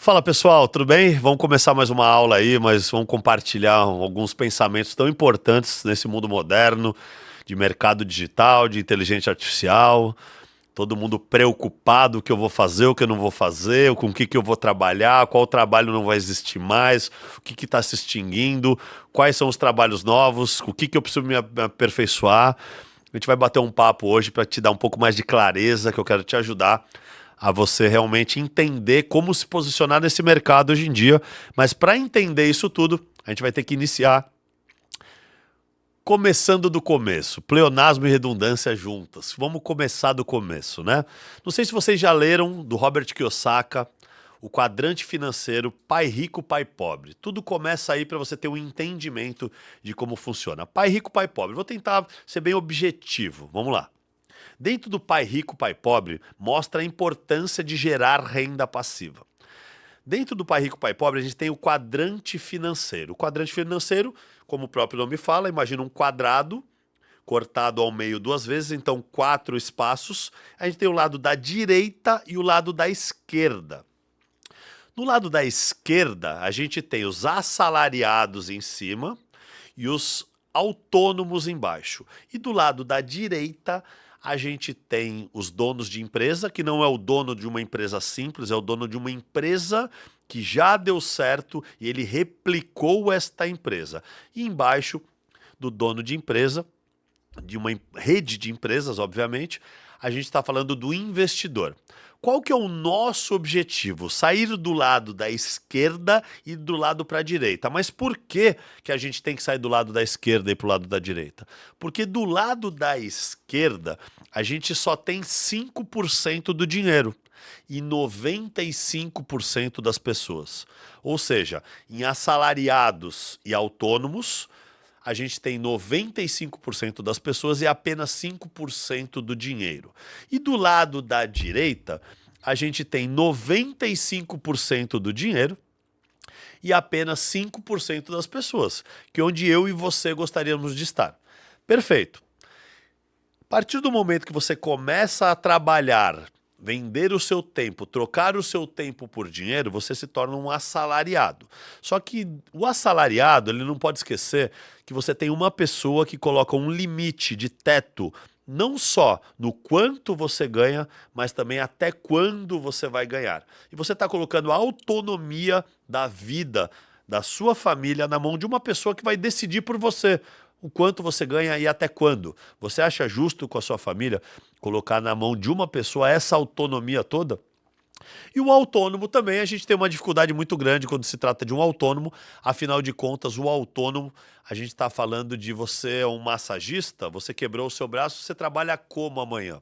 Fala pessoal, tudo bem? Vamos começar mais uma aula aí, mas vamos compartilhar alguns pensamentos tão importantes nesse mundo moderno de mercado digital, de inteligência artificial. Todo mundo preocupado o que eu vou fazer, o que eu não vou fazer, com o que eu vou trabalhar, qual trabalho não vai existir mais, o que está se extinguindo, quais são os trabalhos novos, o que eu preciso me aperfeiçoar. A gente vai bater um papo hoje para te dar um pouco mais de clareza, que eu quero te ajudar a você realmente entender como se posicionar nesse mercado hoje em dia. Mas para entender isso tudo, a gente vai ter que iniciar começando do começo. Pleonasmo e redundância juntas. Vamos começar do começo, né? Não sei se vocês já leram do Robert Kiyosaki, o quadrante financeiro Pai Rico, Pai Pobre. Tudo começa aí para você ter um entendimento de como funciona. Pai Rico, Pai Pobre. Vou tentar ser bem objetivo. Vamos lá. Dentro do Pai Rico, Pai Pobre, mostra a importância de gerar renda passiva. Dentro do Pai Rico, Pai Pobre, a gente tem o quadrante financeiro. O quadrante financeiro, como o próprio nome fala, imagina um quadrado cortado ao meio duas vezes, então 4 espaços. A gente tem o lado da direita e o lado da esquerda. No lado da esquerda, a gente tem os assalariados em cima e os autônomos embaixo. E do lado da direita, a gente tem os donos de empresa, que não é o dono de uma empresa simples, é o dono de uma empresa que já deu certo e ele replicou esta empresa. E embaixo do dono de empresa, de uma rede de empresas, obviamente, a gente está falando do investidor. Qual que é o nosso objetivo? Sair do lado da esquerda e do lado para a direita. Mas por que que a gente tem que sair do lado da esquerda e para o lado da direita? Porque do lado da esquerda, a gente só tem 5% do dinheiro e 95% das pessoas. Ou seja, em assalariados e autônomos, a gente tem 95% das pessoas e apenas 5% do dinheiro. E do lado da direita, a gente tem 95% do dinheiro e apenas 5% das pessoas, que é onde eu e você gostaríamos de estar. Perfeito. A partir do momento que você começa a trabalhar, vender o seu tempo, trocar o seu tempo por dinheiro, você se torna um assalariado. Só que o assalariado, ele não pode esquecer que você tem uma pessoa que coloca um limite de teto, não só no quanto você ganha, mas também até quando você vai ganhar. E você está colocando a autonomia da vida da sua família na mão de uma pessoa que vai decidir por você o quanto você ganha e até quando. Você acha justo com a sua família colocar na mão de uma pessoa essa autonomia toda? E o autônomo também, a gente tem uma dificuldade muito grande quando se trata de um autônomo. Afinal de contas, o autônomo, a gente está falando de você é um massagista, você quebrou o seu braço, você trabalha como amanhã?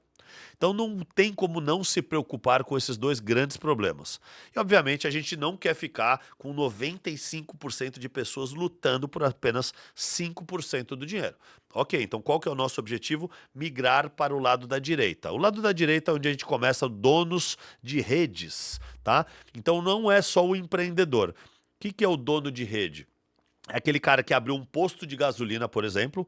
Então não tem como não se preocupar com esses dois grandes problemas. E obviamente a gente não quer ficar com 95% de pessoas lutando por apenas 5% do dinheiro. Ok, então qual que é o nosso objetivo? Migrar para o lado da direita. O lado da direita é onde a gente começa donos de redes, tá? Então não é só o empreendedor. O que é o dono de rede? É aquele cara que abriu um posto de gasolina, por exemplo,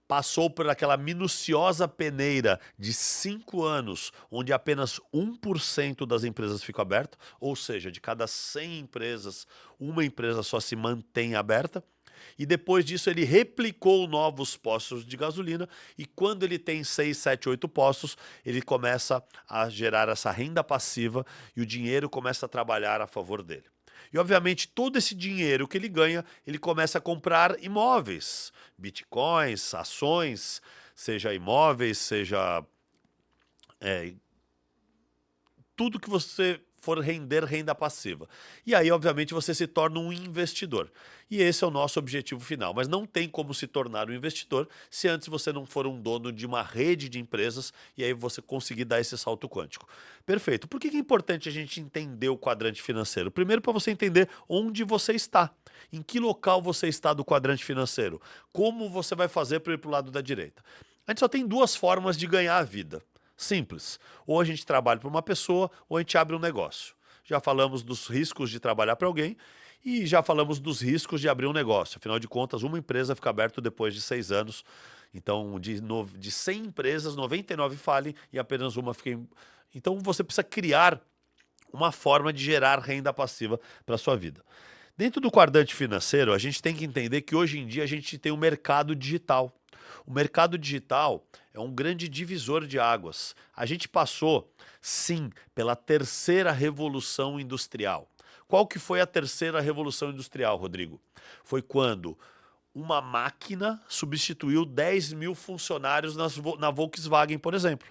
passou por aquela minuciosa peneira de 5 anos, onde apenas 1% das empresas ficam abertas, ou seja, de cada 100 empresas, uma empresa só se mantém aberta. E depois disso ele replicou novos postos de gasolina e quando ele tem 6, 7, 8 postos, ele começa a gerar essa renda passiva e o dinheiro começa a trabalhar a favor dele. E obviamente todo esse dinheiro que ele ganha, ele começa a comprar imóveis, bitcoins, ações, seja imóveis, seja tudo que você for render renda passiva. E aí, obviamente, você se torna um investidor. E esse é o nosso objetivo final. Mas não tem como se tornar um investidor se antes você não for um dono de uma rede de empresas e aí você conseguir dar esse salto quântico. Perfeito. Por que é importante a gente entender o quadrante financeiro? Primeiro, para você entender onde você está. Em que local você está do quadrante financeiro? Como você vai fazer para ir para o lado da direita? A gente só tem duas formas de ganhar a vida. Simples. Ou a gente trabalha para uma pessoa ou a gente abre um negócio. Já falamos dos riscos de trabalhar para alguém e já falamos dos riscos de abrir um negócio. Afinal de contas, uma empresa fica aberta depois de 6 anos. Então, de 100 empresas, 99 falem e apenas uma fica. Então, você precisa criar uma forma de gerar renda passiva para a sua vida. Dentro do quadrante financeiro, a gente tem que entender que hoje em dia a gente tem um mercado digital. O mercado digital é um grande divisor de águas. A gente passou, sim, pela terceira revolução industrial. Qual que foi a terceira revolução industrial, Rodrigo? Foi quando uma máquina substituiu 10 mil funcionários na Volkswagen, por exemplo.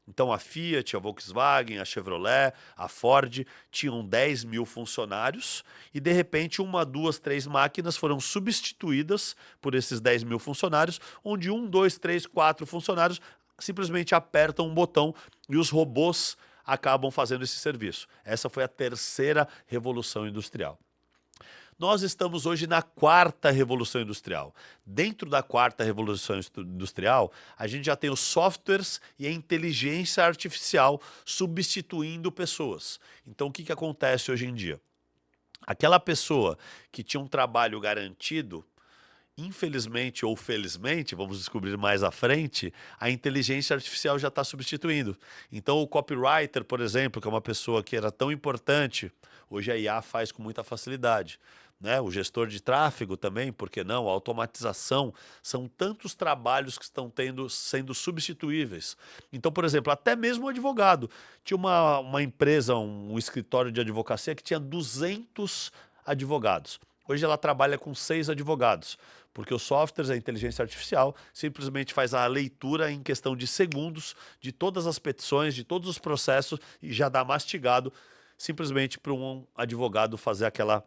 Então a Fiat, a Volkswagen, a Chevrolet, a Ford tinham 10 mil funcionários e de repente uma, duas, três máquinas foram substituídas por esses 10 mil funcionários, onde um, dois, três, quatro funcionários simplesmente apertam um botão e os robôs acabam fazendo esse serviço. Essa foi a terceira revolução industrial. Nós estamos hoje na quarta revolução industrial. Dentro da quarta revolução industrial, a gente já tem os softwares e a inteligência artificial substituindo pessoas. Então, o que acontece hoje em dia? Aquela pessoa que tinha um trabalho garantido, infelizmente ou felizmente, vamos descobrir mais à frente, a inteligência artificial já está substituindo. Então, o copywriter, por exemplo, que é uma pessoa que era tão importante, hoje a IA faz com muita facilidade. Né? O gestor de tráfego também, por que não? A automatização, são tantos trabalhos que estão sendo substituíveis. Então, por exemplo, até mesmo o advogado. Tinha uma empresa, um escritório de advocacia que tinha 200 advogados. Hoje ela trabalha com 6 advogados, porque os softwares, a inteligência artificial, simplesmente faz a leitura em questão de segundos de todas as petições, de todos os processos e já dá mastigado simplesmente para um advogado fazer aquela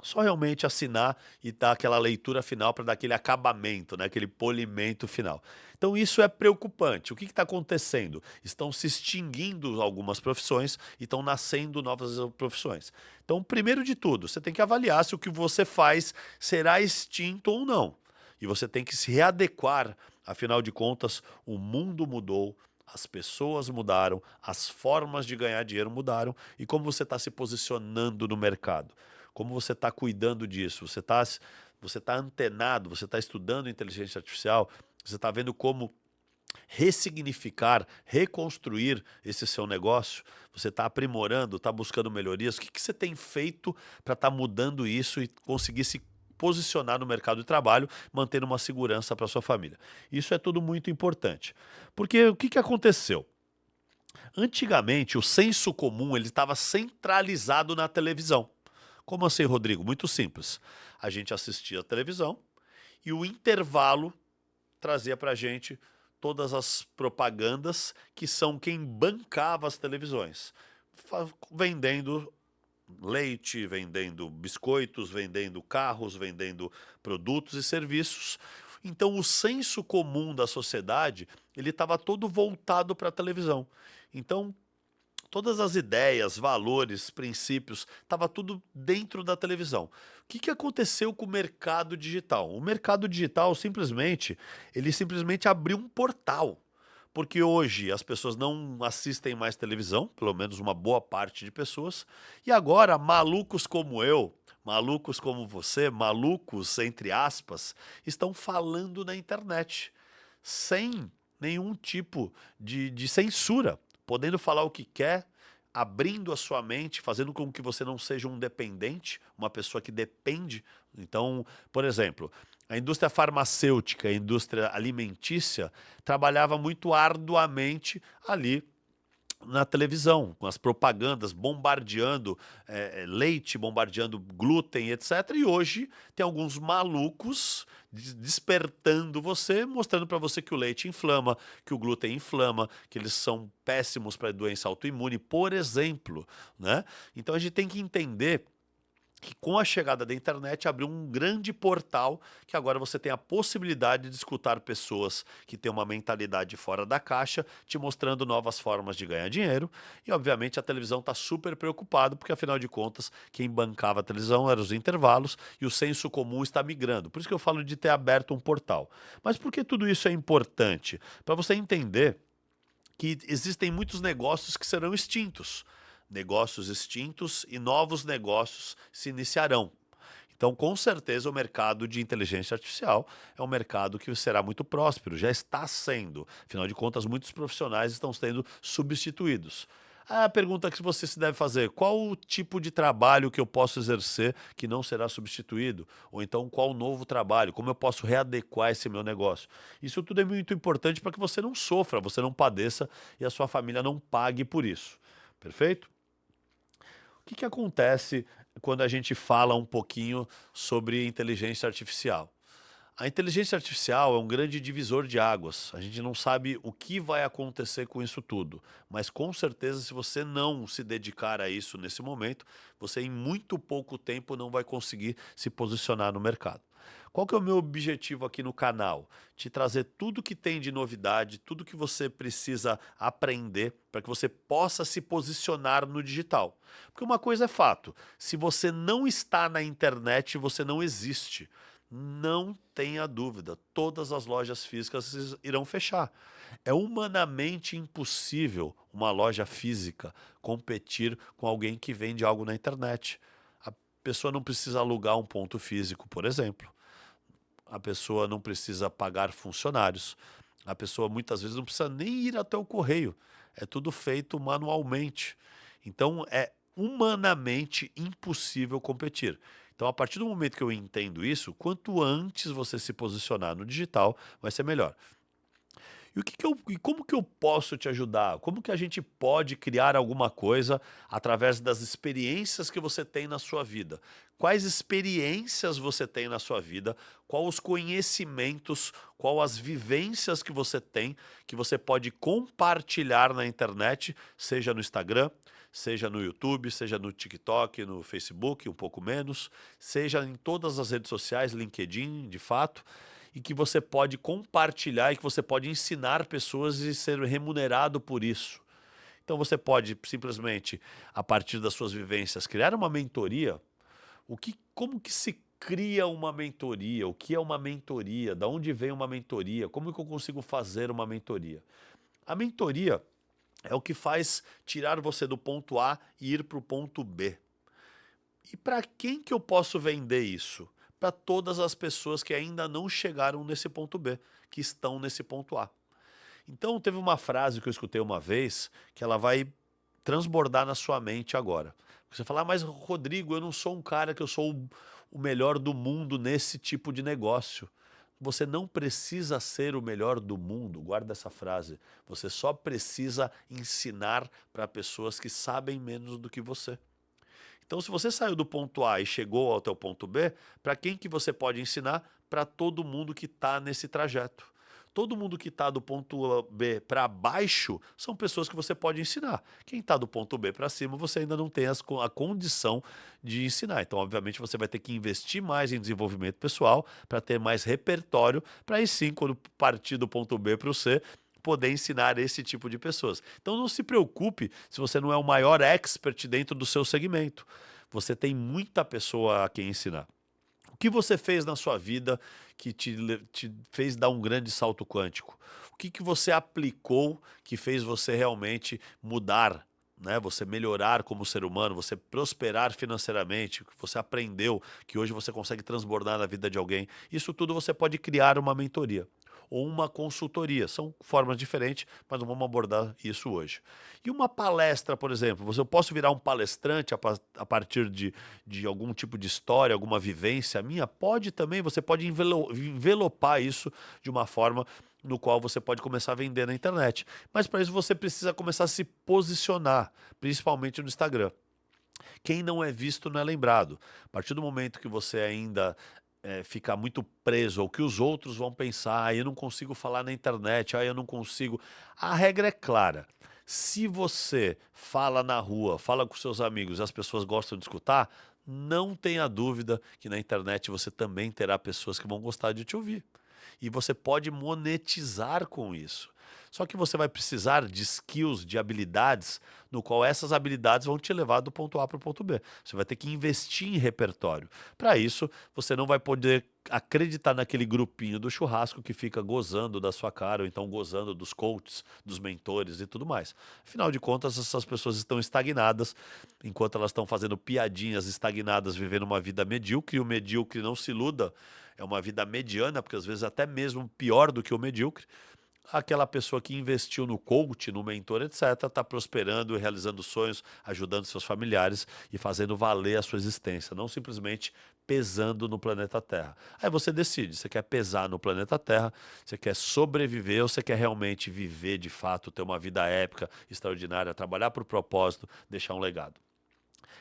só realmente assinar e dar aquela leitura final para dar aquele acabamento, né? Aquele polimento final. Então isso é preocupante. O que está acontecendo? Estão se extinguindo algumas profissões e estão nascendo novas profissões. Então, primeiro de tudo, você tem que avaliar se o que você faz será extinto ou não. E você tem que se readequar, afinal de contas, o mundo mudou, as pessoas mudaram, as formas de ganhar dinheiro mudaram e como você está se posicionando no mercado. Como você está cuidando disso? Você tá antenado, você está estudando inteligência artificial, você está vendo como ressignificar, reconstruir esse seu negócio, você está aprimorando, está buscando melhorias. O que você tem feito para estar mudando isso e conseguir se posicionar no mercado de trabalho, mantendo uma segurança para sua família? Isso é tudo muito importante. Porque o que aconteceu? Antigamente, o senso comum ele estava centralizado na televisão. Como assim, Rodrigo? Muito simples. A gente assistia a televisão e o intervalo trazia para a gente todas as propagandas que são quem bancava as televisões, vendendo leite, vendendo biscoitos, vendendo carros, vendendo produtos e serviços. Então o senso comum da sociedade ele estava todo voltado para a televisão. Então todas as ideias, valores, princípios, estava tudo dentro da televisão. O que aconteceu com o mercado digital? O mercado digital ele simplesmente abriu um portal. Porque hoje as pessoas não assistem mais televisão, pelo menos uma boa parte de pessoas, e agora malucos como eu, malucos como você, malucos entre aspas, estão falando na internet, sem nenhum tipo de censura, podendo falar o que quer, abrindo a sua mente, fazendo com que você não seja um dependente, uma pessoa que depende. Então, por exemplo, a indústria farmacêutica, a indústria alimentícia trabalhava muito arduamente ali na televisão, com as propagandas bombardeando leite, bombardeando glúten, etc. E hoje tem alguns malucos despertando você, mostrando para você que o leite inflama, que o glúten inflama, que eles são péssimos para doença autoimune, por exemplo, né? Então a gente tem que entender que com a chegada da internet abriu um grande portal que agora você tem a possibilidade de escutar pessoas que têm uma mentalidade fora da caixa, te mostrando novas formas de ganhar dinheiro. E obviamente a televisão está super preocupada, porque afinal de contas quem bancava a televisão eram os intervalos e o senso comum está migrando. Por isso que eu falo de ter aberto um portal. Mas por que tudo isso é importante? Para você entender que existem muitos negócios que serão extintos. Negócios extintos e novos negócios se iniciarão. Então, com certeza, o mercado de inteligência artificial é um mercado que será muito próspero, já está sendo. Afinal de contas, muitos profissionais estão sendo substituídos. A pergunta que você se deve fazer: qual o tipo de trabalho que eu posso exercer que não será substituído? Ou então, qual o novo trabalho? Como eu posso readequar esse meu negócio? Isso tudo é muito importante para que você não sofra, você não padeça e a sua família não pague por isso. Perfeito? O que acontece quando a gente fala um pouquinho sobre inteligência artificial? A inteligência artificial é um grande divisor de águas. A gente não sabe o que vai acontecer com isso tudo, mas com certeza, se você não se dedicar a isso nesse momento, você em muito pouco tempo não vai conseguir se posicionar no mercado. Qual que é o meu objetivo aqui no canal? Te trazer tudo que tem de novidade, tudo que você precisa aprender para que você possa se posicionar no digital. Porque uma coisa é fato: se você não está na internet, você não existe. Não tenha dúvida, todas as lojas físicas irão fechar. É humanamente impossível uma loja física competir com alguém que vende algo na internet. A pessoa não precisa alugar um ponto físico, por exemplo. A pessoa não precisa pagar funcionários. A pessoa muitas vezes não precisa nem ir até o correio. É tudo feito manualmente. Então é humanamente impossível competir. Então, a partir do momento que eu entendo isso, quanto antes você se posicionar no digital, vai ser melhor. E como que eu posso te ajudar? Como que a gente pode criar alguma coisa através das experiências que você tem na sua vida? Quais experiências você tem na sua vida? Quais os conhecimentos, quais as vivências que você pode compartilhar na internet, seja no Instagram, seja no YouTube, seja no TikTok, no Facebook, um pouco menos, seja em todas as redes sociais, LinkedIn, de fato, e que você pode compartilhar e que você pode ensinar pessoas e ser remunerado por isso. Então você pode simplesmente, a partir das suas vivências, criar uma mentoria. Como que se cria uma mentoria? O que é uma mentoria? Da onde vem uma mentoria? Como que eu consigo fazer uma mentoria? A mentoria é o que faz tirar você do ponto A e ir para o ponto B. E para quem que eu posso vender isso? Para todas as pessoas que ainda não chegaram nesse ponto B, que estão nesse ponto A. Então, teve uma frase que eu escutei uma vez que ela vai transbordar na sua mente agora. Você fala: mas Rodrigo, eu não sou um cara que eu sou o melhor do mundo nesse tipo de negócio. Você não precisa ser o melhor do mundo, guarda essa frase. Você só precisa ensinar para pessoas que sabem menos do que você. Então, se você saiu do ponto A e chegou ao teu ponto B, para quem que você pode ensinar? Para todo mundo que está nesse trajeto. Todo mundo que está do ponto B para baixo são pessoas que você pode ensinar. Quem está do ponto B para cima, você ainda não tem a condição de ensinar. Então, obviamente, você vai ter que investir mais em desenvolvimento pessoal para ter mais repertório, para aí sim, quando partir do ponto B para o C, poder ensinar esse tipo de pessoas. Então não se preocupe se você não é o maior expert dentro do seu segmento. Você tem muita pessoa a quem ensinar. O que você fez na sua vida que te fez dar um grande salto quântico? O que você aplicou que fez você realmente mudar, né? Você melhorar como ser humano, você prosperar financeiramente, que você aprendeu que hoje você consegue transbordar na vida de alguém. Isso tudo você pode criar uma mentoria ou uma consultoria. São formas diferentes, mas não vamos abordar isso hoje. E uma palestra, por exemplo, eu posso virar um palestrante a partir de algum tipo de história, alguma vivência minha? Pode também, você pode envelopar isso de uma forma no qual você pode começar a vender na internet. Mas para isso você precisa começar a se posicionar, principalmente no Instagram. Quem não é visto não é lembrado. A partir do momento que você ainda ficar muito preso ao que os outros vão pensar: eu não consigo falar na internet, eu não consigo. A regra é clara. Se você fala na rua, fala com seus amigos, as pessoas gostam de escutar, não tenha dúvida que na internet você também terá pessoas que vão gostar de te ouvir. E você pode monetizar com isso. Só que você vai precisar de skills, de habilidades, no qual essas habilidades vão te levar do ponto A para o ponto B. Você vai ter que investir em repertório. Para isso, você não vai poder acreditar naquele grupinho do churrasco que fica gozando da sua cara, ou então gozando dos coaches, dos mentores e tudo mais. Afinal de contas, essas pessoas estão estagnadas, enquanto elas estão fazendo piadinhas estagnadas, vivendo uma vida medíocre, e o medíocre, não se iluda, é uma vida mediana, porque às vezes até mesmo pior do que o medíocre. Aquela pessoa que investiu no coach, no mentor, etc., está prosperando e realizando sonhos, ajudando seus familiares e fazendo valer a sua existência, não simplesmente pesando no planeta Terra. Aí você decide, você quer pesar no planeta Terra, você quer sobreviver ou você quer realmente viver de fato, ter uma vida épica, extraordinária, trabalhar por propósito, deixar um legado.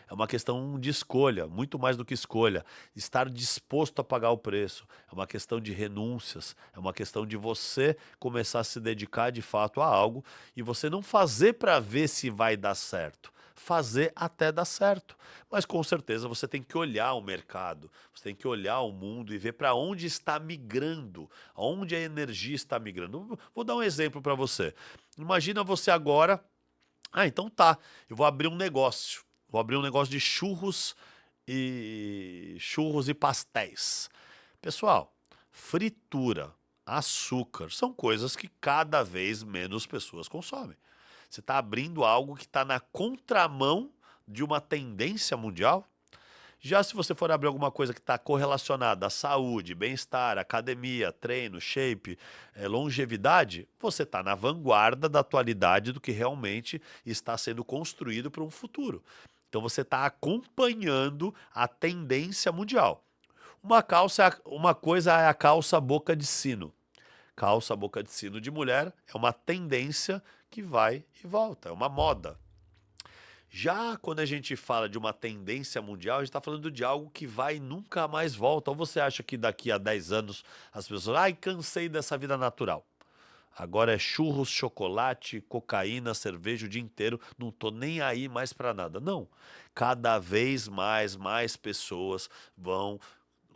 É uma questão de escolha, muito mais do que escolha. Estar disposto a pagar o preço. É uma questão de renúncias. É uma questão de você começar a se dedicar de fato a algo e você não fazer para ver se vai dar certo. Fazer até dar certo. Mas com certeza você tem que olhar o mercado, você tem que olhar o mundo e ver para onde está migrando, aonde a energia está migrando. Vou dar um exemplo para você. Imagina você agora. Ah, então tá. Eu vou abrir um negócio. Vou abrir um negócio de churros e pastéis. Pessoal, fritura, açúcar são coisas que cada vez menos pessoas consomem. Você está abrindo algo que está na contramão de uma tendência mundial. Já se você for abrir alguma coisa que está correlacionada à saúde, bem-estar, academia, treino, shape, longevidade, você está na vanguarda da atualidade do que realmente está sendo construído para um futuro. Então você está acompanhando a tendência mundial. Uma coisa é a calça boca de sino. Calça boca de sino de mulher é uma tendência que vai e volta, é uma moda. Já quando a gente fala de uma tendência mundial, a gente está falando de algo que vai e nunca mais volta. Ou você acha que daqui a 10 anos as pessoas, ai, cansei dessa vida natural. Agora é churros, chocolate, cocaína, cerveja o dia inteiro, não tô nem aí mais para nada. Não. Cada vez mais pessoas vão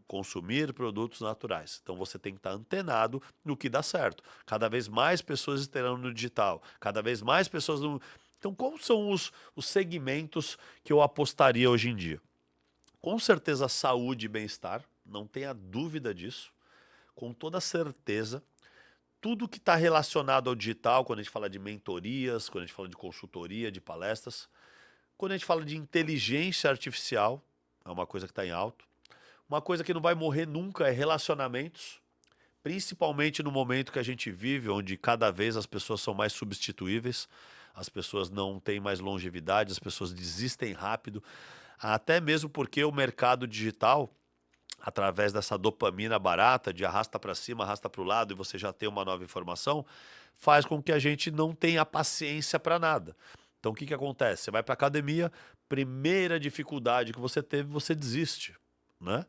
consumir produtos naturais. Então você tem que estar antenado no que dá certo. Cada vez mais pessoas estarão no digital, cada vez mais pessoas no. Então, quais são os segmentos que eu apostaria hoje em dia? Com certeza, saúde e bem-estar, não tenha dúvida disso. Com toda certeza, tudo que está relacionado ao digital, quando a gente fala de mentorias, quando a gente fala de consultoria, de palestras, quando a gente fala de inteligência artificial, é uma coisa que está em alto. Uma coisa que não vai morrer nunca é relacionamentos, principalmente no momento que a gente vive, onde cada vez as pessoas são mais substituíveis, as pessoas não têm mais longevidade, as pessoas desistem rápido, até mesmo porque o mercado digital, através dessa dopamina barata de arrasta para cima, arrasta para o lado e você já tem uma nova informação, faz com que a gente não tenha paciência para nada. Então o que que acontece? Você vai para academia, primeira dificuldade que você teve, você desiste, né?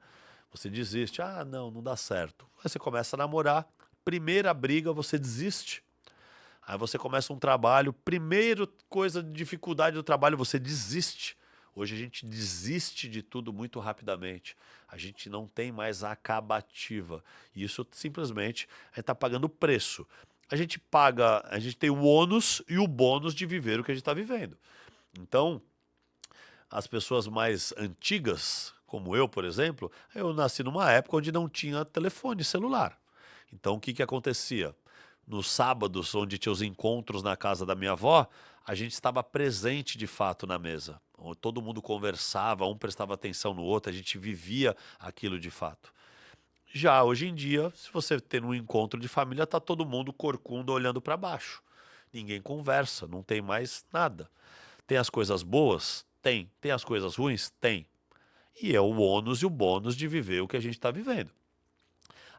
Você desiste, ah, não, não dá certo. Aí você começa a namorar, primeira briga, você desiste. Aí você começa um trabalho, primeira coisa de dificuldade do trabalho, você desiste. Hoje a gente desiste de tudo muito rapidamente. A gente não tem mais a acabativa. E isso simplesmente a gente está pagando o preço. A gente paga, a gente tem o ônus e o bônus de viver o que a gente está vivendo. Então, as pessoas mais antigas, como eu, por exemplo, eu nasci numa época onde não tinha telefone celular. Então, o que que acontecia? Nos sábados, onde tinha os encontros na casa da minha avó, a gente estava presente de fato na mesa. Todo mundo conversava, um prestava atenção no outro, a gente vivia aquilo de fato. Já hoje em dia, se você tem um encontro de família, tá todo mundo corcunda olhando para baixo. Ninguém conversa, não tem mais nada. Tem as coisas boas? Tem. Tem as coisas ruins? Tem. E é o ônus e o bônus de viver o que a gente está vivendo.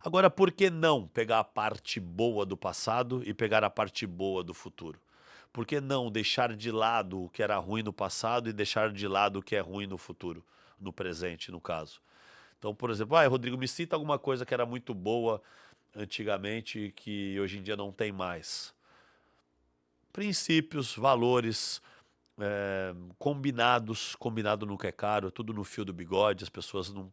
Agora, por que não pegar a parte boa do passado e pegar a parte boa do futuro? Por que não deixar de lado o que era ruim no passado e deixar de lado o que é ruim no futuro, no presente, no caso? Então, por exemplo, Rodrigo, me cita alguma coisa que era muito boa antigamente e que hoje em dia não tem mais. Princípios, valores, combinado nunca é caro, é tudo no fio do bigode, as pessoas não.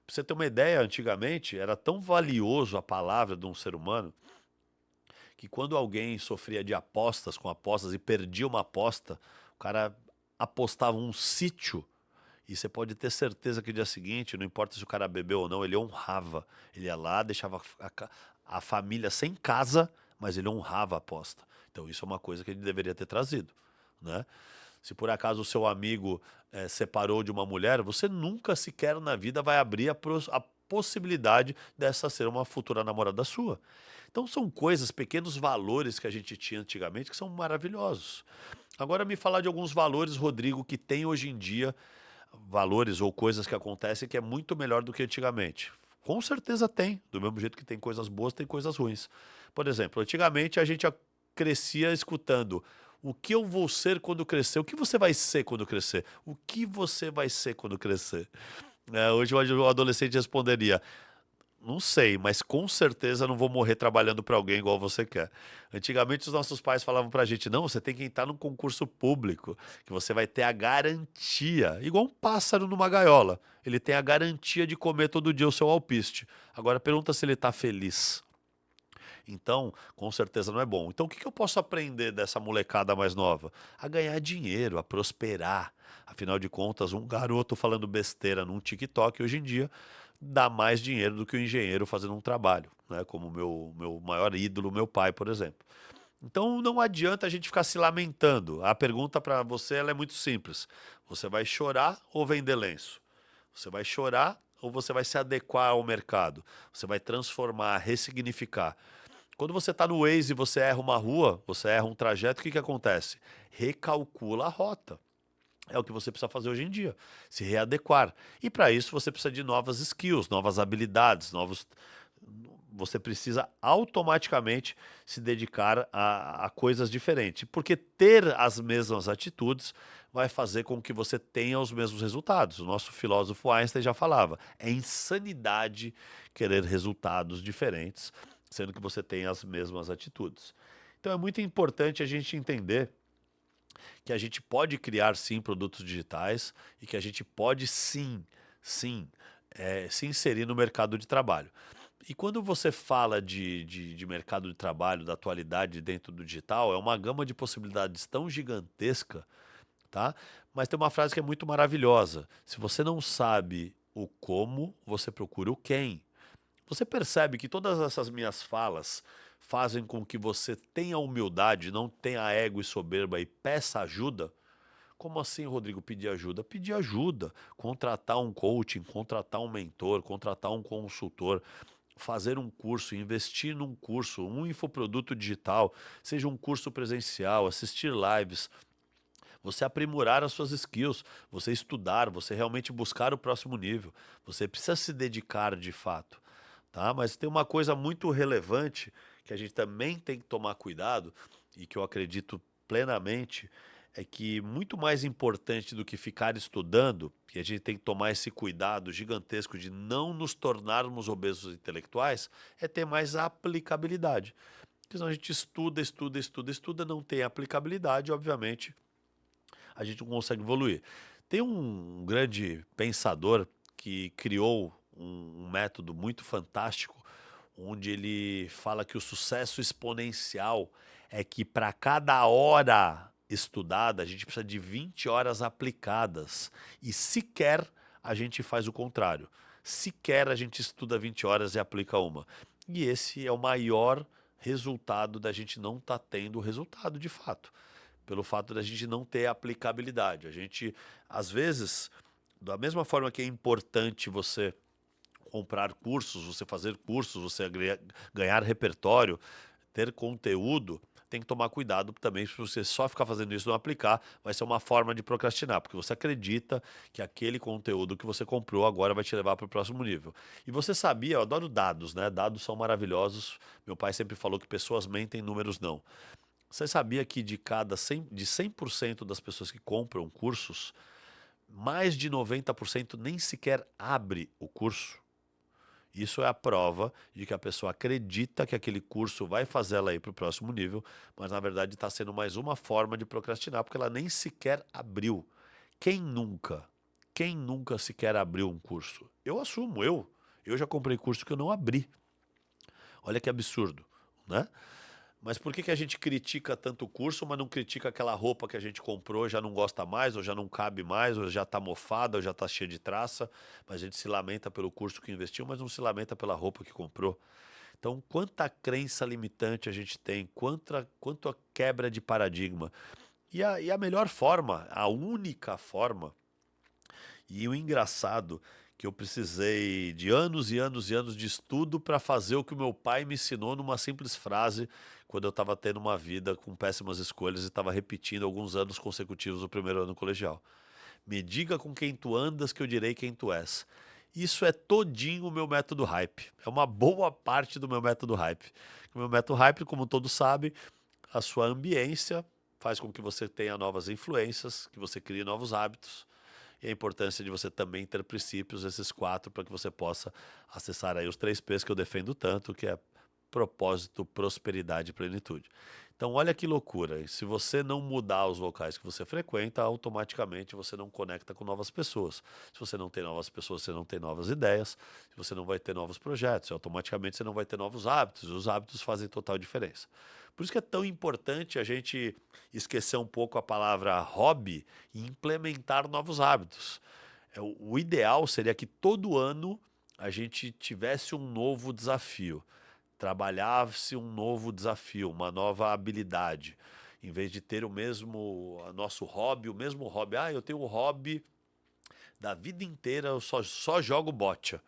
Pra você ter uma ideia, antigamente era tão valioso a palavra de um ser humano que quando alguém sofria de apostas com apostas e perdia uma aposta, o cara apostava um sítio e você pode ter certeza que no dia seguinte, não importa se o cara bebeu ou não, ele honrava. Ele ia lá, deixava a família sem casa, mas ele honrava a aposta. Então isso é uma coisa que ele deveria ter trazido, né? Se por acaso o seu amigo separou de uma mulher, você nunca sequer na vida vai abrir a possibilidade dessa ser uma futura namorada sua. Então são coisas, pequenos valores que a gente tinha antigamente que são maravilhosos. Agora me falar de alguns valores, Rodrigo, que tem hoje em dia, valores ou coisas que acontecem que é muito melhor do que antigamente. Com certeza tem, do mesmo jeito que tem coisas boas, tem coisas ruins. Por exemplo, antigamente a gente crescia escutando o que eu vou ser quando crescer, o que você vai ser quando crescer, o que você vai ser quando crescer. Hoje o adolescente responderia: não sei, mas com certeza não vou morrer trabalhando para alguém igual você quer. Antigamente os nossos pais falavam pra gente: não, você tem que entrar num concurso público, que você vai ter a garantia, igual um pássaro numa gaiola. Ele tem a garantia de comer todo dia o seu alpiste. Agora pergunta se ele está feliz. Então, com certeza não é bom. Então, o que que eu posso aprender dessa molecada mais nova? A ganhar dinheiro, a prosperar. Afinal de contas, um garoto falando besteira num TikTok hoje em dia dá mais dinheiro do que o engenheiro fazendo um trabalho, né? Como o meu maior ídolo, meu pai, por exemplo. Então não adianta a gente ficar se lamentando. A pergunta para você ela é muito simples. Você vai chorar ou vender lenço? Você vai chorar ou você vai se adequar ao mercado? Você vai transformar, ressignificar. Quando você está no Waze e você erra uma rua, você erra um trajeto, o que que acontece? Recalcula a rota. É o que você precisa fazer hoje em dia, se readequar. E para isso você precisa de novas skills, novas habilidades, novos. Você precisa automaticamente se dedicar a coisas diferentes, porque ter as mesmas atitudes vai fazer com que você tenha os mesmos resultados. O nosso filósofo Einstein já falava: é insanidade querer resultados diferentes, sendo que você tem as mesmas atitudes. Então é muito importante a gente entender que a gente pode criar sim produtos digitais e que a gente pode sim, se inserir no mercado de trabalho. E quando você fala de mercado de trabalho, da atualidade dentro do digital, é uma gama de possibilidades tão gigantesca, tá? Mas tem uma frase que é muito maravilhosa. Se você não sabe o como, você procura o quem. Você percebe que todas essas minhas falas fazem com que você tenha humildade, não tenha ego e soberba e peça ajuda? Como assim, Rodrigo, pedir ajuda? Pedir ajuda, contratar um coaching, contratar um mentor, contratar um consultor, fazer um curso, investir num curso, um infoproduto digital, seja um curso presencial, assistir lives, você aprimorar as suas skills, você estudar, você realmente buscar o próximo nível. Você precisa se dedicar de fato, tá? Mas tem uma coisa muito relevante que a gente também tem que tomar cuidado e que eu acredito plenamente é que muito mais importante do que ficar estudando, e a gente tem que tomar esse cuidado gigantesco de não nos tornarmos obesos intelectuais, é ter mais aplicabilidade. Porque senão a gente estuda, estuda, estuda, estuda, não tem aplicabilidade, obviamente a gente não consegue evoluir. Tem um grande pensador que criou um método muito fantástico, onde ele fala que o sucesso exponencial é que para cada hora estudada, a gente precisa de 20 horas aplicadas. E sequer a gente faz o contrário. Sequer a gente estuda 20 horas e aplica uma. E esse é o maior resultado da gente não estar tendo resultado de fato pelo fato da gente não ter aplicabilidade. A gente, às vezes, da mesma forma que é importante você comprar cursos, você fazer cursos, você ganhar repertório, ter conteúdo, tem que tomar cuidado também, se você só ficar fazendo isso e não aplicar, vai ser uma forma de procrastinar, porque você acredita que aquele conteúdo que você comprou agora vai te levar para o próximo nível. E você sabia, eu adoro dados, né? Dados são maravilhosos. Meu pai sempre falou que pessoas mentem, números não. Você sabia que de 100% das pessoas que compram cursos, mais de 90% nem sequer abre o curso? Isso é a prova de que a pessoa acredita que aquele curso vai fazer ela ir para o próximo nível, mas na verdade está sendo mais uma forma de procrastinar, porque ela nem sequer abriu. Quem nunca? Quem nunca sequer abriu um curso? Eu assumo, eu já comprei curso que eu não abri. Olha que absurdo, né? Mas por que que a gente critica tanto o curso, mas não critica aquela roupa que a gente comprou, já não gosta mais, ou já não cabe mais, ou já está mofada, ou já está cheia de traça, mas a gente se lamenta pelo curso que investiu, mas não se lamenta pela roupa que comprou. Então, quanta crença limitante a gente tem, quanto a quebra de paradigma. E a melhor forma, a única forma, e o engraçado, que eu precisei de anos e anos e anos de estudo para fazer o que o meu pai me ensinou numa simples frase, quando eu estava tendo uma vida com péssimas escolhas e estava repetindo alguns anos consecutivos o primeiro ano colegial. Me diga com quem tu andas que eu direi quem tu és. Isso é todinho o meu método hype. É uma boa parte do meu método hype. O meu método hype, como todos sabem, a sua ambiência faz com que você tenha novas influências, que você crie novos hábitos. E a importância de você também ter princípios, esses quatro, para que você possa acessar aí os 3 P's que eu defendo tanto, que é propósito, prosperidade e plenitude. Então, olha que loucura. E se você não mudar os locais que você frequenta, automaticamente você não conecta com novas pessoas. Se você não tem novas pessoas, você não tem novas ideias. Se você não vai ter novos projetos, automaticamente você não vai ter novos hábitos. Os hábitos fazem total diferença. Por isso que é tão importante a gente esquecer um pouco a palavra hobby e implementar novos hábitos. O ideal seria que todo ano a gente tivesse um novo desafio, trabalhasse um novo desafio, uma nova habilidade, em vez de ter o mesmo nosso hobby, o mesmo hobby. Ah, eu tenho um hobby da vida inteira, eu só jogo bocha.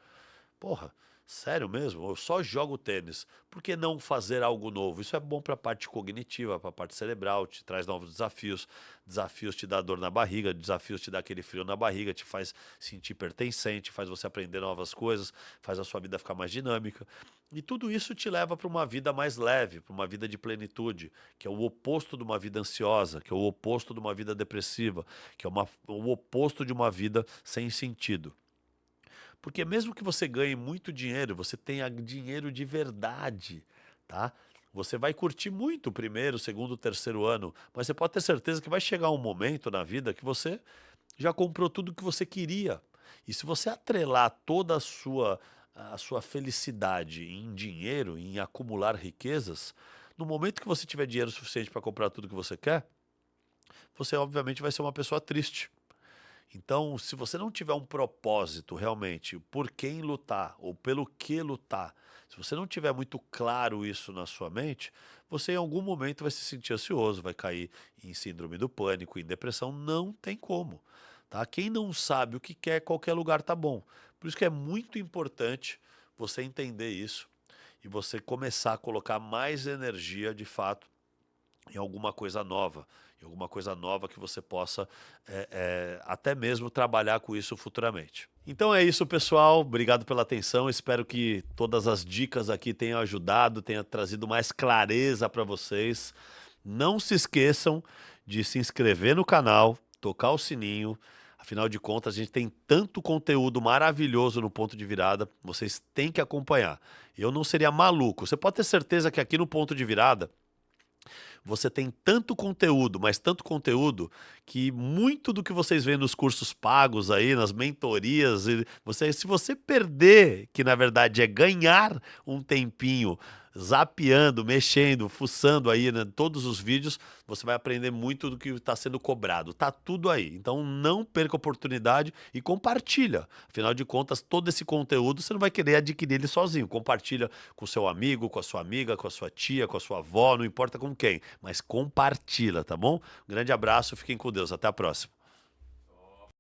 Porra, sério mesmo? Eu só jogo tênis. Por que não fazer algo novo? Isso é bom para a parte cognitiva, para a parte cerebral, te traz novos desafios. Desafios te dá dor na barriga, desafios te dá aquele frio na barriga, te faz sentir pertencente, faz você aprender novas coisas, faz a sua vida ficar mais dinâmica. E tudo isso te leva para uma vida mais leve, para uma vida de plenitude, que é o oposto de uma vida ansiosa, que é o oposto de uma vida depressiva, que é o oposto de uma vida sem sentido. Porque mesmo que você ganhe muito dinheiro, você tenha dinheiro de verdade, tá? Você vai curtir muito o primeiro, o segundo, o terceiro ano, mas você pode ter certeza que vai chegar um momento na vida que você já comprou tudo que você queria. E se você atrelar toda a sua felicidade em dinheiro, em acumular riquezas, no momento que você tiver dinheiro suficiente para comprar tudo que você quer, você obviamente vai ser uma pessoa triste. Então, se você não tiver um propósito realmente por quem lutar ou pelo que lutar, se você não tiver muito claro isso na sua mente, você em algum momento vai se sentir ansioso, vai cair em síndrome do pânico, em depressão, não tem como, tá? Quem não sabe o que quer, qualquer lugar tá bom. Por isso que é muito importante você entender isso e você começar a colocar mais energia de fato em alguma coisa nova que você possa até mesmo trabalhar com isso futuramente. Então é isso, pessoal. Obrigado pela atenção. Espero que todas as dicas aqui tenham ajudado, tenha trazido mais clareza para vocês. Não se esqueçam de se inscrever no canal, tocar o sininho. Afinal de contas, a gente tem tanto conteúdo maravilhoso no Ponto de Virada, vocês têm que acompanhar. Eu não seria maluco. Você pode ter certeza que aqui no Ponto de Virada você tem tanto conteúdo, mas tanto conteúdo, que muito do que vocês veem nos cursos pagos aí, nas mentorias, se você perder, que na verdade é ganhar um tempinho zapeando, mexendo, fuçando aí, né, todos os vídeos, você vai aprender muito do que está sendo cobrado. Tá tudo aí. Então não perca a oportunidade e compartilha. Afinal de contas, todo esse conteúdo você não vai querer adquirir ele sozinho. Compartilha com seu amigo, com a sua amiga, com a sua tia, com a sua avó, não importa com quem, mas compartilha, tá bom? Um grande abraço, fiquem com Deus, até a próxima.